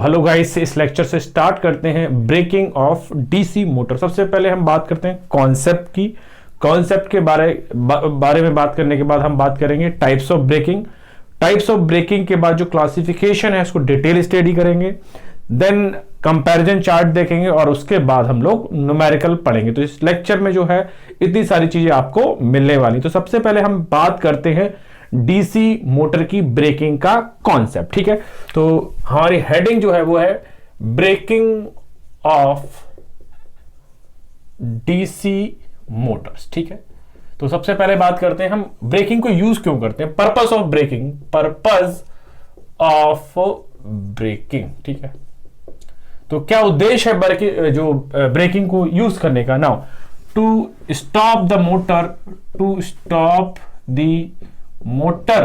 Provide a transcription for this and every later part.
Hello guys, इस lecture से start करते हैं ब्रेकिंग ऑफ डीसी मोटर। सबसे पहले हम बात करते हैं कॉन्सेप्ट की। कॉन्सेप्ट के बारे में बात करने के बाद हम बात करेंगे types of braking. Types of braking के बाद जो क्लासिफिकेशन है उसको डिटेल स्टडी करेंगे। देन कंपैरिजन चार्ट देखेंगे और उसके बाद हम लोग न्यूमेरिकल पढ़ेंगे। तो इस लेक्चर में जो है इतनी सारी चीजें आपको मिलने वाली। तो सबसे पहले हम बात करते हैं डीसी मोटर की ब्रेकिंग का कॉन्सेप्ट। ठीक है, तो हमारी हेडिंग जो है वो है ब्रेकिंग ऑफ डीसी मोटर्स। ठीक है, तो सबसे पहले बात करते हैं हम ब्रेकिंग को यूज क्यों करते हैं, purpose of braking, purpose of braking. ठीक है, तो क्या उद्देश्य है जो ब्रेकिंग को यूज करने का। Now to stop the motor, to stop the motor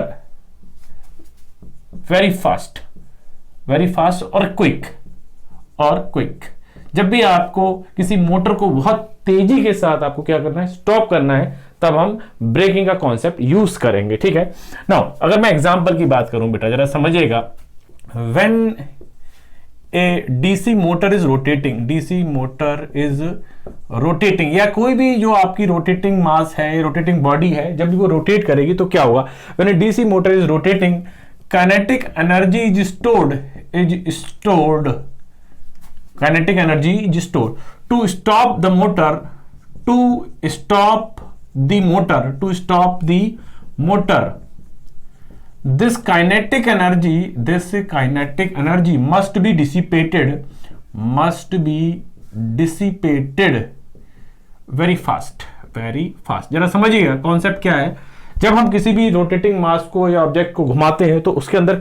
very fast और क्विक। जब भी आपको किसी मोटर को बहुत तेजी के साथ आपको क्या करना है, स्टॉप करना है, तब हम ब्रेकिंग का कॉन्सेप्ट यूज करेंगे। ठीक है, नाउ अगर मैं एग्जांपल की बात करूं बेटा, जरा समझिएगा। When a DC motor is rotating, या कोई भी जो आपकी रोटेटिंग मास है, रोटेटिंग बॉडी है, जब भी वो रोटेट करेगी तो क्या होगा, when a DC motor is rotating, kinetic energy is stored to stop the motor. This kinetic energy must be dissipated very fast। जरा समझिएगा कॉन्सेप्ट क्या है। जब हम किसी भी रोटेटिंग मास को या ऑब्जेक्ट को घुमाते हैं तो उसके अंदर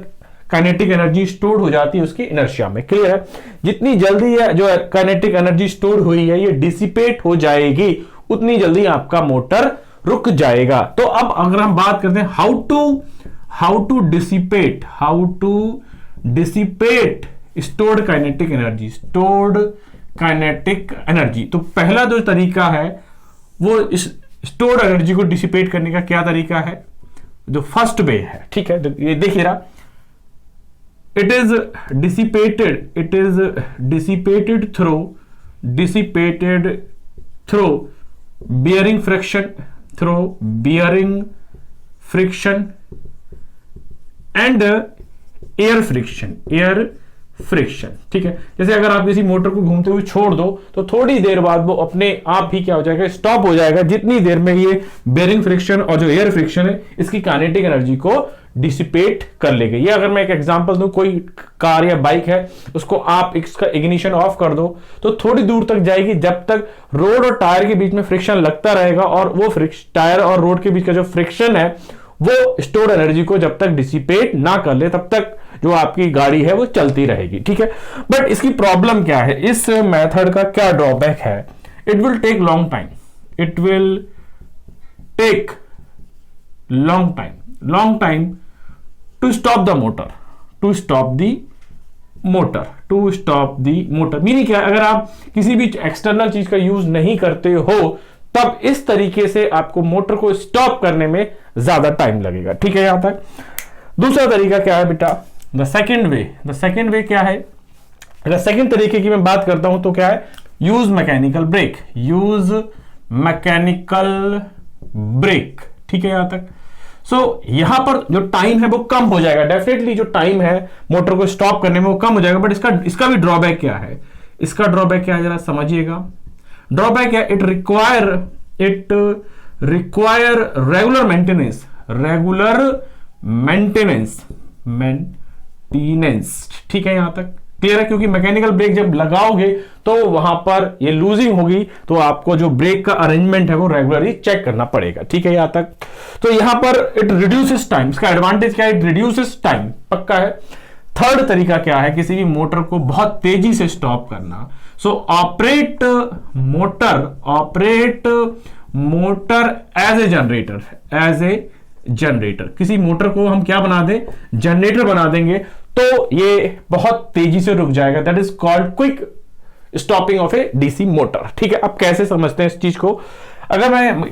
काइनेटिक एनर्जी स्टोर हो जाती है उसकी इनर्शिया में। क्लियर है, जितनी जल्दी ये जो काइनेटिक एनर्जी स्टोर हुई है ये डिसिपेट हो जाएगी, उतनी जल्दी आपका मोटर रुक जाएगा। तो अब अगर हम बात करते हैं how to dissipate stored kinetic energy, तो पहला जो तरीका है वो इस स्टोर्ड एनर्जी को डिसिपेट करने का क्या तरीका है, जो फर्स्ट वे है। ठीक है, तो ये देखिए रहा, it is dissipated through bearing friction and air friction. ठीक है, जैसे अगर आप किसी मोटर को घूमते हुए छोड़ दो तो थोड़ी देर बाद वो अपने आप ही क्या हो जाएगा, स्टॉप हो जाएगा, जितनी देर में ये बेयरिंग फ्रिक्शन और जो एयर फ्रिक्शन है इसकी काइनेटिक एनर्जी को डिसिपेट कर लेगी। ये अगर मैं एक एग्जांपल दूं, कोई कार या बाइक है, उसको आप इसका इग्निशन ऑफ कर दो तो थोड़ी दूर तक जाएगी, जब तक रोड और टायर के बीच में फ्रिक्शन लगता रहेगा, और वो टायर और रोड के बीच का जो फ्रिक्शन है वो स्टोर एनर्जी को जब तक डिसिपेट ना कर ले तब तक जो आपकी गाड़ी है वो चलती रहेगी। ठीक है, बट इसकी प्रॉब्लम क्या है, इस मेथड का क्या ड्रॉबैक है, it will take long time to stop the motor. Meaning क्या है, अगर आप किसी भी एक्सटर्नल चीज का यूज नहीं करते हो तब इस तरीके से आपको मोटर को स्टॉप करने में ज्यादा टाइम लगेगा। ठीक है, यहां तक। दूसरा तरीका क्या है बेटा, द सेकेंड वे क्या है, अगर सेकेंड तरीके की मैं बात करता हूं तो क्या है, यूज मैकेनिकल ब्रेक। ठीक है, यहां तक। सो यहां पर जो टाइम है वो कम हो जाएगा, डेफिनेटली जो टाइम है मोटर को स्टॉप करने में वो कम हो जाएगा, बट इसका भी ड्रॉबैक क्या है, जरा समझिएगा। ड्रॉबैक है, इट रिक्वायर रेगुलर मेंटेनेंस। ठीक है, यहां तक क्लियर है, क्योंकि मैकेनिकल ब्रेक जब लगाओगे तो वहां पर ये लूजिंग होगी, तो आपको जो ब्रेक का अरेंजमेंट है वो रेगुलरली चेक करना पड़ेगा। ठीक है, यहां तक। तो यहां पर इट रिड्यूसेस टाइम, इसका एडवांटेज क्या है, इट रिड्यूसेस टाइम, पक्का है। थर्ड तरीका क्या है, किसी भी मोटर को बहुत तेजी से स्टॉप करना। So operate motor as a generator. किसी मोटर को हम क्या बना दें, जनरेटर बना देंगे, तो ये बहुत तेजी से रुक जाएगा। That is called quick stopping of A DC motor. ठीक है, अब कैसे समझते हैं इस चीज को, अगर मैं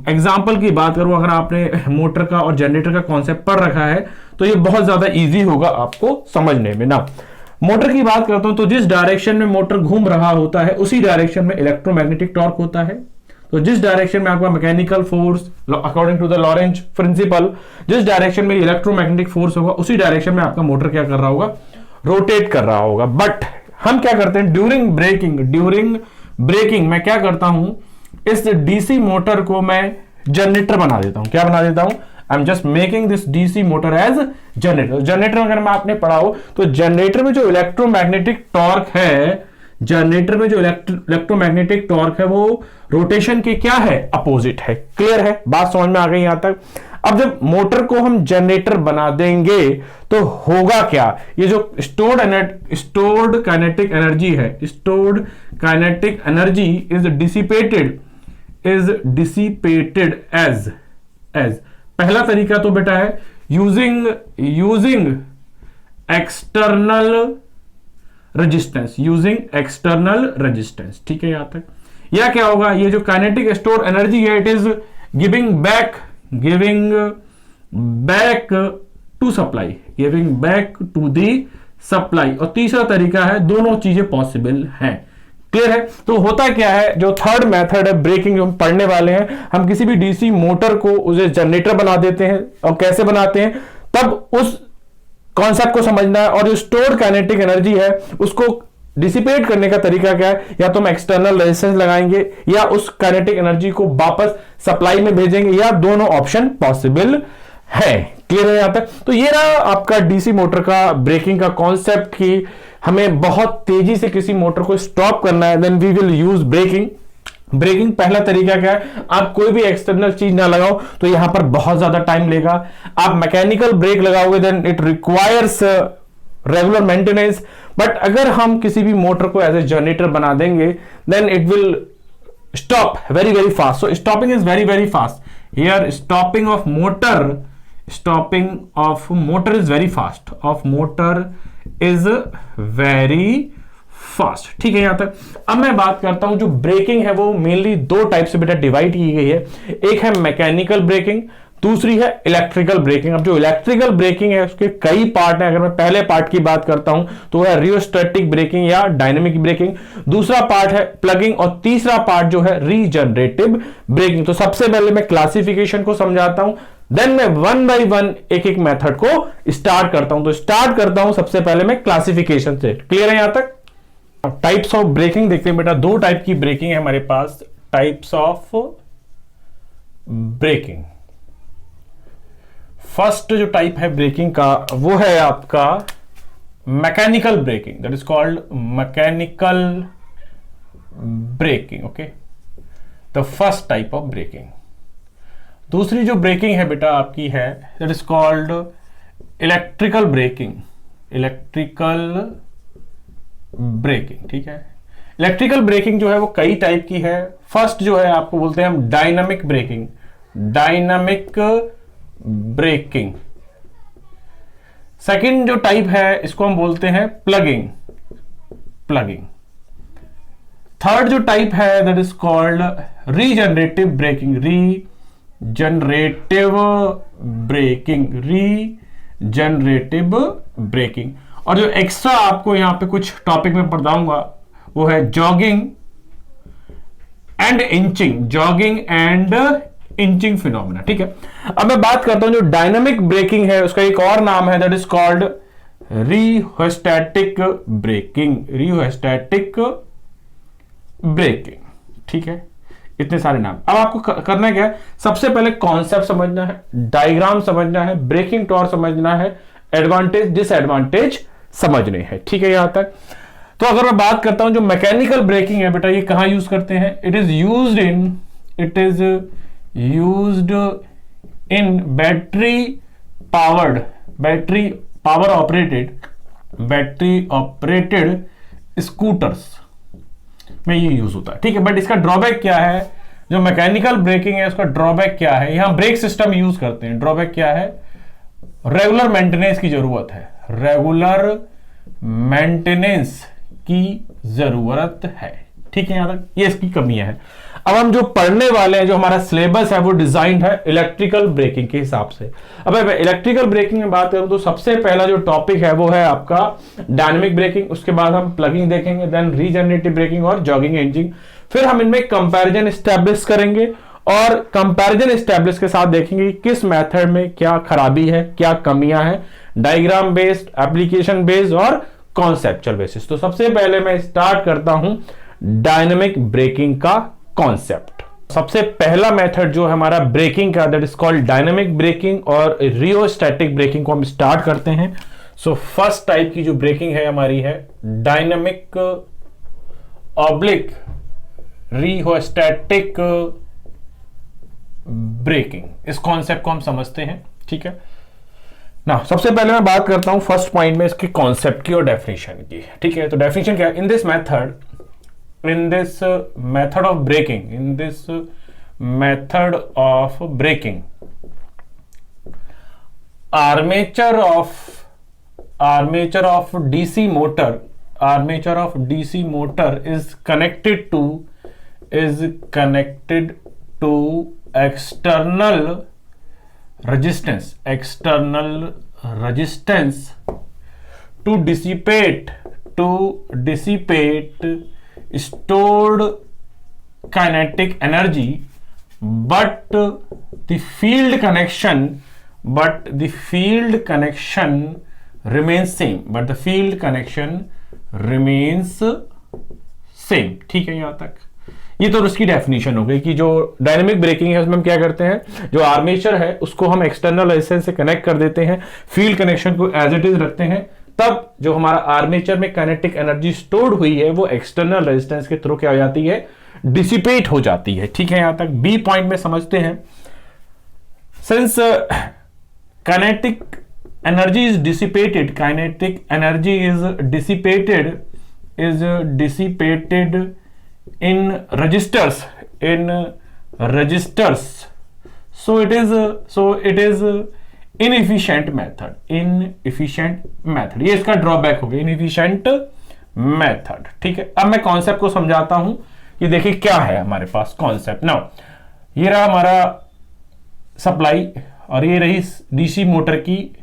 एग्जांपल की बात करूं, अगर आपने मोटर का और जनरेटर का कॉन्सेप्ट पढ़ रखा है तो ये बहुत ज्यादा इजी होगा आपको समझने में ना। मोटर की बात करता हूं तो जिस डायरेक्शन में मोटर घूम रहा होता है उसी डायरेक्शन में इलेक्ट्रोमैग्नेटिक टॉर्क होता है। तो जिस डायरेक्शन में आपका mechanical force according to the Lorentz principle, जिस डायरेक्शन में इलेक्ट्रोमैग्नेटिक फोर्स होगा उसी डायरेक्शन में आपका मोटर क्या कर रहा होगा, रोटेट कर रहा होगा। बट हम क्या करते हैं ड्यूरिंग ब्रेकिंग मैं क्या करता हूं, इस डीसी मोटर को मैं जनरेटर बना देता हूं। क्या बना देता हूं, I am just making this DC motor as generator. Generator अगर मैं आपने पढ़ा हो तो जनरेटर में जो इलेक्ट्रोमैग्नेटिक टॉर्क है, जनरेटर में जो इलेक्ट्रोमैग्नेटिक टॉर्क है वो रोटेशन के क्या है, अपोजिट है। क्लियर है, बात समझ में आ गई यहां तक। अब जब मोटर को हम जनरेटर बना देंगे तो होगा क्या, ये जो स्टोर्ड काइनेटिक एनर्जी है, stored kinetic energy is dissipated as पहला तरीका तो बेटा है यूजिंग एक्सटर्नल रेजिस्टेंस, ठीक है यहां तक। या क्या होगा, ये जो काइनेटिक स्टोर एनर्जी है it is giving back to the supply. और तीसरा तरीका है, दोनों चीजें पॉसिबल हैं। क्लियर है। तो होता क्या है, जो थर्ड मेथड है ब्रेकिंग जो हम पढ़ने वाले हैं, हम किसी भी डीसी मोटर को उसे जनरेटर बना देते हैं। और कैसे बनाते हैं, तब उस कॉन्सेप्ट को समझना है। और जो स्टोर्ड काइनेटिक एनर्जी है उसको डिसिपेट करने का तरीका क्या है, या तो हम एक्सटर्नल रेजिस्टेंस लगाएंगे या उस काइनेटिक एनर्जी को वापस सप्लाई में भेजेंगे, या दोनों ऑप्शन पॉसिबल है। क्लियर है यहां तक। तो ये रहा आपका डीसी मोटर का ब्रेकिंग का कॉन्सेप्ट कि हमें बहुत तेजी से किसी मोटर को स्टॉप करना है, then we will use braking पहला तरीका क्या है, आप कोई भी एक्सटर्नल चीज ना लगाओ तो यहां पर बहुत ज्यादा टाइम लेगा। आप मैकेनिकल ब्रेक लगाओगे then it requires regular maintenance. But अगर हम किसी भी मोटर को एज ए जनरेटर बना देंगे then it will stop very very fast. So stopping is very very fast here. Stopping of motor is very fast, is very fast, ठीक है यहां तक। अब मैं बात करता हूं जो ब्रेकिंग है वो मेनली दो टाइप से बेटा डिवाइड की गई है। एक है मैकेनिकल ब्रेकिंग, दूसरी है इलेक्ट्रिकल ब्रेकिंग। अब जो इलेक्ट्रिकल ब्रेकिंग है उसके कई पार्ट हैं। अगर मैं पहले पार्ट की बात करता हूं तो है रियोस्टैटिक ब्रेकिंग या डायनेमिक ब्रेकिंग, दूसरा पार्ट है प्लगिंग, और तीसरा पार्ट जो है रीजनरेटिव ब्रेकिंग। तो सबसे पहले मैं क्लासिफिकेशन को समझाता हूं, देन मैं वन बाय वन एक एक मेथड को स्टार्ट करता हूं। तो स्टार्ट करता हूं सबसे पहले मैं क्लासिफिकेशन से। क्लियर है यहां तक। टाइप्स ऑफ ब्रेकिंग देखते हैं बेटा। दो टाइप की ब्रेकिंग है हमारे पास, टाइप्स ऑफ ब्रेकिंग। फर्स्ट जो टाइप है ब्रेकिंग का वो है आपका mechanical braking, that is called mechanical braking. Okay, the first type of braking. दूसरी जो ब्रेकिंग है बेटा आपकी है that is called electrical braking, ठीक है। इलेक्ट्रिकल ब्रेकिंग जो है वो कई टाइप की है। फर्स्ट जो है आपको बोलते हैं हम डायनामिक ब्रेकिंग। सेकंड जो टाइप है इसको हम बोलते हैं प्लगिंग। थर्ड जो टाइप है that is called regenerative braking. और जो एक्स्ट्रा आपको यहां पे कुछ टॉपिक में पढ़ाऊंगा वो है जॉगिंग एंड इंचिंग फिनोमेना, ठीक है। अब मैं बात करता हूं जो डायनामिक ब्रेकिंग है उसका एक और नाम है दैट इज कॉल्ड रियोस्टैटिक ब्रेकिंग, ठीक है। इतने सारे नाम। अब आपको करना क्या है, सबसे पहले कॉन्सेप्ट समझना है, डायग्राम समझना है, ब्रेकिंग टॉर्क समझना है, एडवांटेज डिसएडवांटेज समझने हैं, ठीक है यहां तक। तो अगर मैं बात करता हूं जो मैकेनिकल ब्रेकिंग है बेटा, ये कहां यूज करते हैं, it is used in battery operated scooters में ये यूज होता है, ठीक है। बट इसका ड्रॉबैक क्या है, जो मैकेनिकल ब्रेकिंग है उसका ड्रॉबैक क्या है, यहां ब्रेक सिस्टम यूज करते हैं, ड्रॉबैक क्या है, रेगुलर मेंटेनेंस की जरूरत है, ठीक है यहां तक। ये इसकी कमियां है। अब हम जो पढ़ने वाले हैं, जो हमारा सिलेबस है वो डिजाइन है इलेक्ट्रिकल ब्रेकिंग के हिसाब से। अब इलेक्ट्रिकल ब्रेकिंग में बात करूं तो सबसे पहला जो टॉपिक है वो है आपका डायनेमिक ब्रेकिंग, उसके बाद हम प्लगिंग देखेंगे, देन रीजनरेटिव ब्रेकिंग और जॉगिंग एंजिंग। फिर हम इनमें कंपैरिजन एस्टैब्लिश करेंगे और कंपैरिजन एस्टैब्लिश के साथ देखेंगे कि किस मेथड में क्या खराबी है, क्या कमियां हैं, डायग्राम बेस्ड, एप्लीकेशन बेस्ड और कॉन्सेप्चुअल बेसिस। तो सबसे पहले मैं स्टार्ट करता हूं डायनेमिक ब्रेकिंग का कॉन्सेप्ट। सबसे पहला मेथड जो है हमारा ब्रेकिंग का, that is called dynamic braking और रियोस्टैटिक ब्रेकिंग को हम स्टार्ट करते हैं। सो फर्स्ट टाइप की जो ब्रेकिंग है हमारी है डायनेमिक ऑब्लिक रियोस्टैटिक ब्रेकिंग। इस कॉन्सेप्ट को हम समझते हैं, ठीक है ना। सबसे पहले मैं बात करता हूं फर्स्ट पॉइंट में इसके कॉन्सेप्ट की और डेफिनेशन की, ठीक है। तो डेफिनेशन क्या है? In this method of breaking, armature of DC motor is connected to external resistance to dissipate stored kinetic energy, but the field connection remains same, ठीक है। यहां तक ये तो उसकी डेफिनेशन हो गई कि जो डायनेमिक ब्रेकिंग है उसमें हम क्या करते हैं, जो आर्मेचर है उसको हम एक्सटर्नल रेजिस्टेंस से कनेक्ट कर देते हैं, फील्ड कनेक्शन को एज इट इज रखते हैं, तब जो हमारा आर्मेचर में काइनेटिक एनर्जी स्टोर्ड हुई है वो एक्सटर्नल रेजिस्टेंस के थ्रू क्या हो जाती है, डिसिपेट हो जाती है, ठीक है। यहां तक बी पॉइंट में समझते हैं। Since kinetic energy is dissipated in registers, so it is inefficient method। ये इसका ड्रॉबैक हो गया, inefficient method, ठीक है। अब मैं कॉन्सेप्ट को समझाता हूं कि देखिए क्या है हमारे पास कॉन्सेप्ट। नाउ ये रहा हमारा सप्लाई और ये रही डीसी मोटर की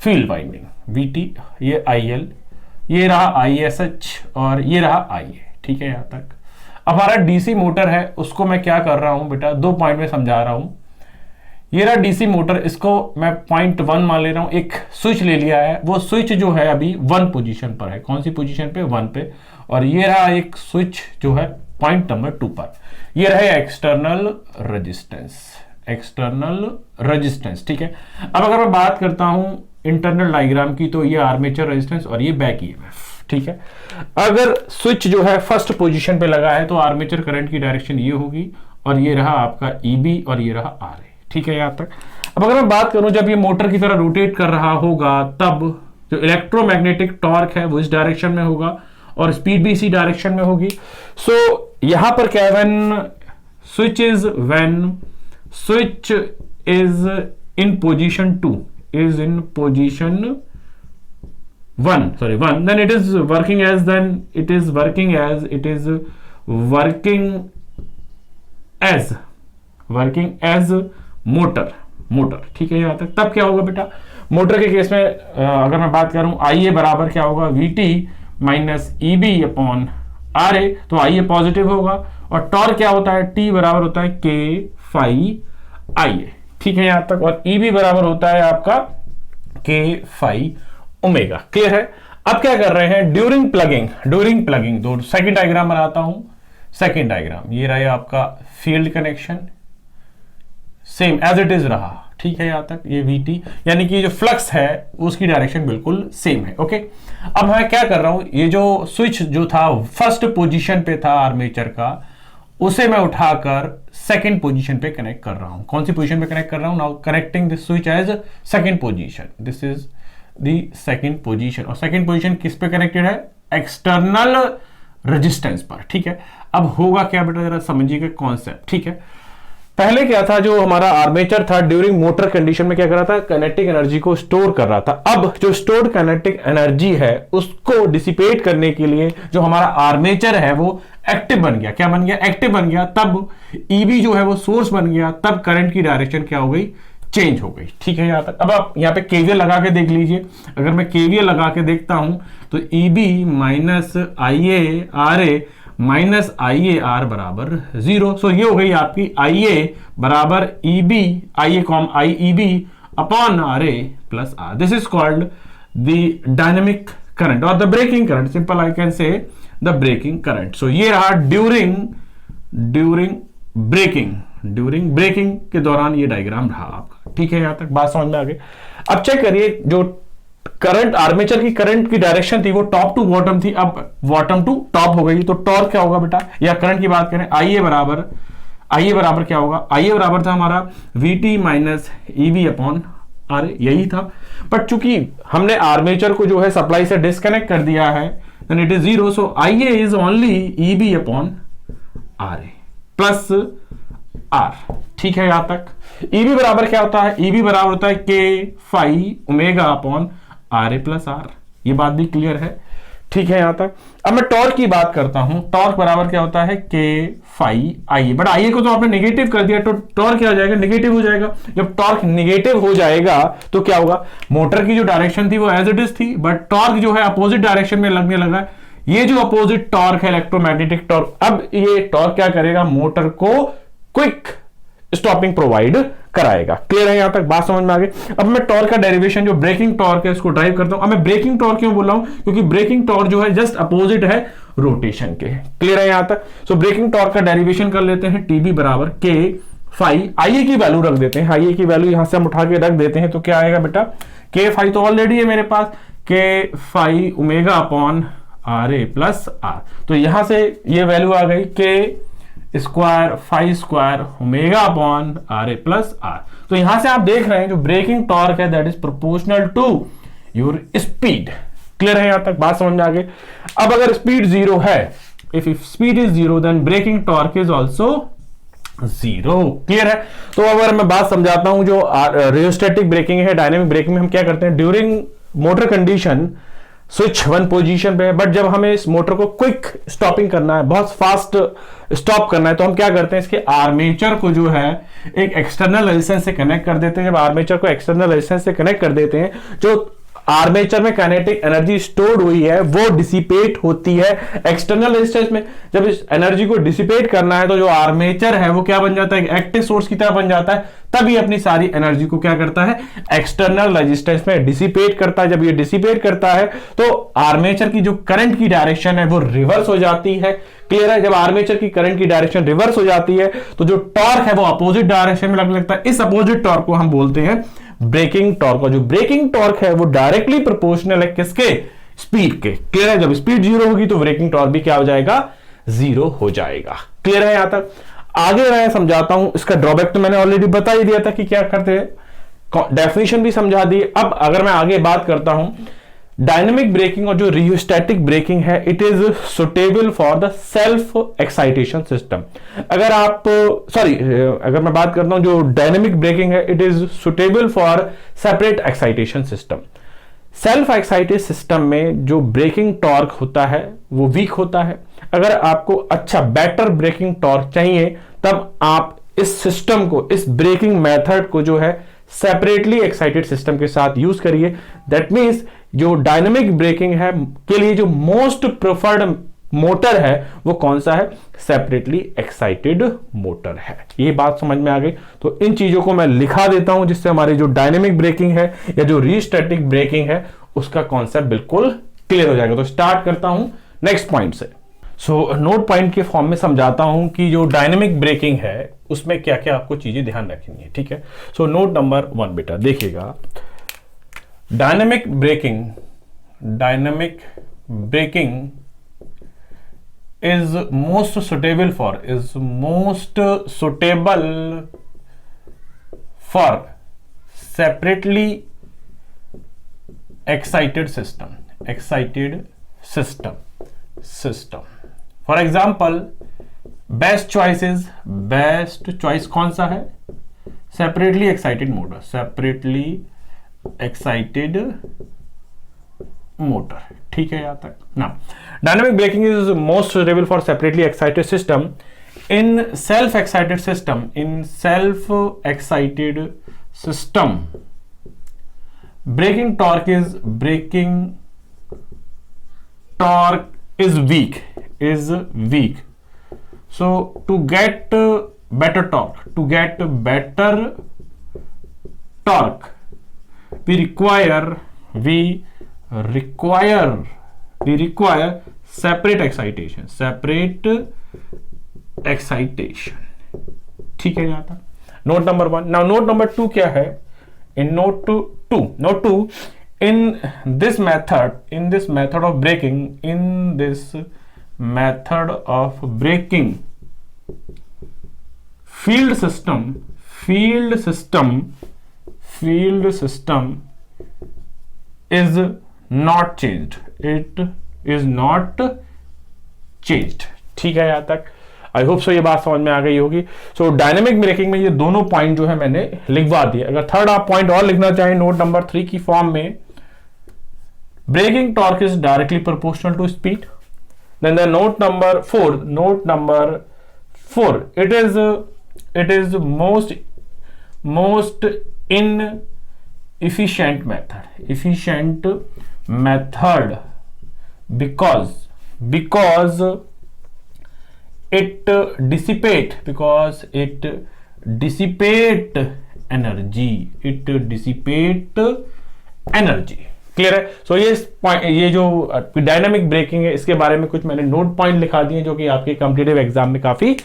फील्ड वाइंडिंग VT, ये IL, ये रहा ISH और ये रहा IA, ठीक है। यहां तक हमारा डीसी मोटर है, उसको मैं क्या कर रहा हूं बेटा, 2 पॉइंट में समझा रहा हूं। ये रहा डीसी मोटर, इसको मैं पॉइंट 1 मान ले रहा हूं, एक स्विच ले लिया है, वो स्विच जो है अभी 1 पोजीशन पर है। कौन सी पोजीशन पे? 1 पे। और ये रहा एक स्विच जो है पॉइंट नंबर 2 पर, ये रहे एक्सटर्नल रेजिस्टेंस, ठीक है। अब अगर मैं बात करता हूं इंटरनल डायग्राम की, तो ये आर्मेचर रेजिस्टेंस और ये बैक ईएमएफ, ठीक है। अगर स्विच जो है फर्स्ट पोजीशन पे लगा है तो आर्मेचर करंट की डायरेक्शन ये होगी और ये रहा आपका EB और ये रहा RA, ठीक है। यहां तक अब अगर मैं बात करूं जब ये मोटर की तरह रोटेट कर रहा होगा तब जो इलेक्ट्रोमैग्नेटिक टॉर्क है वो इस डायरेक्शन में होगा और स्पीड भी इसी डायरेक्शन में होगी। सो यहां पर क्या है, when switch is in position 2 is in position 1, then it is working as motor, ठीक है। यहां तक तब क्या होगा बेटा, मोटर के केस में अगर मैं बात करूं IA बराबर क्या होगा, VT minus EB upon RA, तो IA पॉजिटिव होगा और टॉर्क क्या होता है, T बराबर होता है K phi IA, ठीक है। यहां तक और EB बराबर होता है आपका K phi ओमेगा, क्लियर है। अब क्या कर रहे हैं, ड्यूरिंग प्लगिंग दो सेकंड डायग्राम बनाता हूं। सेकंड डायग्राम ये रहा आपका field connection, same as it is रहा, ठीक है। यहां तक ये VT यानी कि जो फ्लक्स है उसकी डायरेक्शन बिल्कुल सेम है, ओके। अब मैं क्या कर रहा हूं, ये जो स्विच जो था फर्स्ट पोजीशन पे था आर्मेचर का, उसे मैं उठाकर सेकंड पोजीशन पे कनेक्ट कर रहा हूं। कौन सी पोजीशन पे कनेक्ट कर रहा हूं, now connecting this switch as second position, this is the second position. और सेकंड पोजीशन किस पे कनेक्टेड है, एक्सटर्नल रेजिस्टेंस पर, ठीक है। अब होगा क्या बेटा, जरा समझिएगा कॉन्सेप्ट, ठीक है। पहले क्या था, जो हमारा आर्मेचर था ड्यूरिंग मोटर कंडीशन में क्या कर रहा था, काइनेटिक एनर्जी को स्टोर कर रहा था। अब जो स्टोर्ड काइनेटिक एनर्जी है उसको डिसिपेट करने के लिए जो हमारा आर्मेचर है वो एक्टिव बन गया। क्या बन गया? एक्टिव बन गया। तब ईबी जो है वो सोर्स बन गया, तब करंट की डायरेक्शन क्या हो गई, चेंज हो गई। ठीक है, यहां तक। अब आप यहां पे केवीएल लगा के देख लीजिए। अगर मैं केवीएल लगा के देखता हूं तो EB minus I A R A minus I A R बराबर 0। सो ये हो गई आपकी आई ए बराबर ईबी, आई ए कॉम I EB upon R A plus R. This is called the dynamic current और the braking current. Simple I can say the braking current. So ये रहा ड्यूरिंग ब्रेकिंग के दौरान ये diagram रहा आपका। ठीक है, यहां तक बात समझ में आ गई। अब चेक करिए, जो करंट आर्मेचर की करंट की डायरेक्शन थी वो टॉप टू बॉटम थी, अब बॉटम टू टॉप हो गई। तो टॉर्क क्या होगा बेटा, या करंट की बात करें, आईए बराबर क्या होगा, आईए बराबर था हमारा VT minus EV upon R, यही था। बट चूंकि हमने आर्मेचर को जो है सप्लाई से डिस्कनेक्ट कर दिया है, then it is 0। So IA is only EB upon R A plus R. ठीक है, यहां तक। ईबी बराबर क्या होता है, ईबी बराबर होता है K phi omega upon R A plus R. ये बात भी क्लियर है। ठीक है, यहां तक। अब मैं टॉर्क की बात करता हूं। टॉर्क बराबर क्या होता है, K phi I. But I को तो आपने नेगेटिव कर दिया, तो टॉर्क क्या हो जाएगा, नेगेटिव हो जाएगा। जब टॉर्क नेगेटिव हो जाएगा तो क्या होगा, मोटर की जो डायरेक्शन थी वो एज इट इज थी, बट टॉर्क जो है अपोजिट डायरेक्शन में लगने लगा। ये जो अपोजिट टॉर्क है, इलेक्ट्रोमैग्नेटिक टॉर्क, अब ये टॉर्क क्या करेगा, मोटर को क्विक स्टॉपिंग प्रोवाइड कराएगा। क्लियर है, यहां तक बात समझ में आ गई। अब मैं टॉर्क का डेरिवेशन जो ब्रेकिंग टॉर्क है इसको ड्राइव करता हूं। अब मैं ब्रेकिंग टॉर्क क्यों बोल रहा हूं, क्योंकि ब्रेकिंग टॉर्क जो है जस्ट अपोजिट है रोटेशन के। क्लियर है यहां तक। सो ब्रेकिंग टॉर्क का डेरिवेशन कर लेते हैं, टीबी बराबर के फाई, आईए की वैल्यू रख देते हैं, आईए की वैल्यू यहां से हम उठा के रख देते हैं। तो क्या आएगा बेटा, के फाई तो ऑलरेडी है मेरे पास, K phi omega upon R A plus R. तो यहां से ये वैल्यू आ गई, K square phi square omega upon R A plus R. तो यहां से आप देख रहे हैं जो ब्रेकिंग टॉर्क है that is proportional to your speed. Clear है, यहां तक बात समझ में आ गई। अब अगर स्पीड 0 है, if speed is 0 then braking torque is also 0। Clear है। तो अगर मैं बात समझाता हूं, जो रियोस्टैटिक ब्रेकिंग है, डायनेमिक ब्रेकिंग में हम क्या करते हैं, during motor condition switch one position पे है, बट जब हमें इस मोटर को क्विक स्टॉपिंग करना है, बहुत फास्ट स्टॉप करना है, तो हम क्या करते हैं, इसके आर्मेचर को जो है एक एक्सटर्नल रेजिस्टेंस से कनेक्ट कर देते हैं। जब आर्मेचर को एक्सटर्नल रेजिस्टेंस से कनेक्ट कर देते हैं, जो आर्मेचर में काइनेटिक एनर्जी स्टोर्ड हुई है वो डिसिपेट होती है एक्सटर्नल रेजिस्टेंस में। जब इस एनर्जी को डिसिपेट करना है तो जो आर्मेचर है वो क्या बन जाता है, एक्टिव सोर्स की तरह बन जाता है। तभी अपनी सारी एनर्जी को क्या करता है, एक्सटर्नल रेजिस्टेंस में डिसिपेट करता है। जब ये डिसिपेट करता है तो आर्मेचर की जो करंट की डायरेक्शन है वो रिवर्स हो जाती है। क्लियर है। जब आर्मेचर की करंट की डायरेक्शन रिवर्स हो जाती है तो जो टॉर्क है वो अपोजिट डायरेक्शन में लगने लगता है। इस अपोजिट टॉर्क को हम बोलते हैं ब्रेकिंग टॉर्क। और जो ब्रेकिंग टॉर्क है वो डायरेक्टली प्रोपोर्शनल है किसके, स्पीड के। क्लियर है। जब स्पीड 0 होगी तो ब्रेकिंग टॉर्क भी क्या हो जाएगा, 0 हो जाएगा। क्लियर है। यहां तक आगे मैं समझाता हूं। इसका ड्रॉबैक तो मैंने ऑलरेडी बता ही दिया था कि क्या करते हैं, डेफिनेशन भी समझा दी। अब अगर मैं आगे बात करता हूं, डायनेमिक ब्रेकिंग और जो रियोस्टैटिक ब्रेकिंग है, it is suitable for the self excitation system. अगर मैं बात करता हूं जो डायनेमिक ब्रेकिंग है, it is suitable for separate excitation system. Self excited system में जो ब्रेकिंग टॉर्क होता है वो वीक होता है। अगर आपको अच्छा बेटर ब्रेकिंग टॉर्क चाहिए तब आप इस सिस्टम को, इस ब्रेकिंग मेथड को जो है सेपरेटली एक्साइटेड सिस्टम के साथ यूज करिए। दैट मीन्स जो डायनेमिक ब्रेकिंग है के लिए जो मोस्ट प्रेफर्ड मोटर है वो कौन सा है, सेपरेटली एक्साइटेड मोटर है। ये बात समझ में आ गई। तो इन चीजों को मैं लिखा देता हूं जिससे हमारी जो डायनेमिक ब्रेकिंग है या जो रियोस्टैटिक ब्रेकिंग है उसका कॉन्सेप्ट बिल्कुल क्लियर हो जाएगा। तो स्टार्ट करता हूं नेक्स्ट पॉइंट से। नोट पॉइंट के फॉर्म में समझाता हूं कि जो डायनेमिक ब्रेकिंग है उसमें क्या क्या आपको चीजें ध्यान रखनी है। ठीक है। नोट नंबर 1 बेटा देखिएगा, dynamic braking is most suitable for separately excited system. For example, best choice कौन सा है? Separately excited motor, separately excited motor. ठीक है यहां तक ना। Dynamic braking is most suitable for separately excited system. In self excited system braking torque is weak. So to get better torque, we require separate excitation. ठीक है यहां तक। Note number 1। Now note number 2 क्या है? In note 2, in this method of braking, field system is not changed. It is not changed. ठीक है यहां तक। आई होप सो ये बात समझ में आ गई होगी। सो डायनेमिक ब्रेकिंग में ये दोनों पॉइंट जो है मैंने लिखवा दिए। अगर थर्ड आप पॉइंट और लिखना चाहें नोट नंबर 3 की फॉर्म में, braking torque is directly proportional to speed. Then the note number 4 it is most inefficient method because it dissipate energy। Clear है? सो ये जो डायनामिक ब्रेकिंग है इसके बारे में कुछ मैंने नोट पॉइंट लिखा दिए जो कि आपके कॉम्पिटिटिव एग्जाम में काफी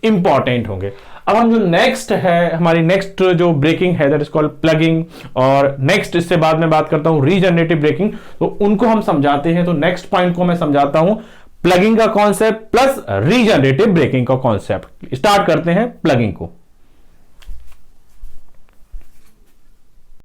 इंपॉर्टेंट होंगे। अब हम जो नेक्स्ट है, हमारी नेक्स्ट जो ब्रेकिंग है दैट इज कॉल्ड प्लगिंग, और नेक्स्ट इससे बाद में बात करता हूं रीजनरेटिव ब्रेकिंग, तो उनको हम समझाते हैं। तो नेक्स्ट पॉइंट को मैं समझाता हूं प्लगिंग का कॉन्सेप्ट प्लस रीजनरेटिव ब्रेकिंग का कॉन्सेप्ट। स्टार्ट करते हैं प्लगिंग को।